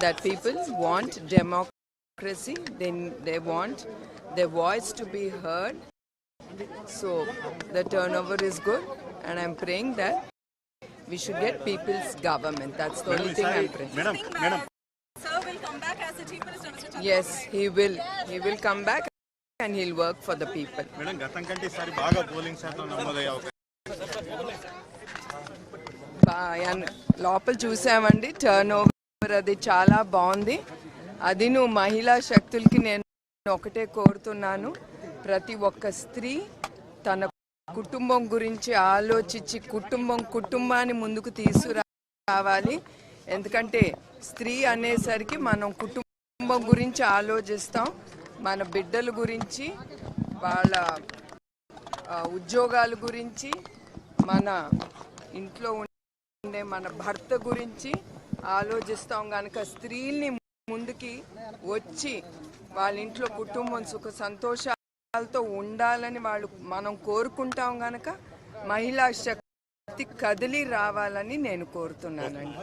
that people want democracy, they want their voice to be heard. So the turnover is good, and I'm praying that we should get people's government. That's the only thing I'm praying. Madam. Sir will come back as the Chief Minister, Mr. Chandrababu. Yes, he will. He will come back and he'll work for the people. Madam, gatam kanti sari baga polling శాతం నమోదయ్యే లోపల చూసామండి, turn over అది చాలా బాగుంది. అది నువ్వు మహిళా శక్తులకి నేను ఒకటే కోరుతున్నాను, ప్రతి ఒక్క స్త్రీ తన కుటుంబం గురించి ఆలోచించి కుటుంబాన్ని ముందుకు తీసుకురావాలి. ఎందుకంటే స్త్రీ అనేసరికి మనం కుటుంబం గురించి ఆలోచిస్తాం, మన బిడ్డల గురించి, వాళ్ళ ఉద్యోగాల గురించి, మన ఇంట్లో ఉండే మన భర్త గురించి ఆలోచిస్తాం. కనుక స్త్రీల్ని ముందుకి వచ్చి వాళ్ళ ఇంట్లో కుటుంబం సుఖ సంతోషాలతో ఉండాలని మనం కోరుకుంటాం. కనుక మహిళా శక్తి కదిలి రావాలని నేను కోరుతున్నానండి.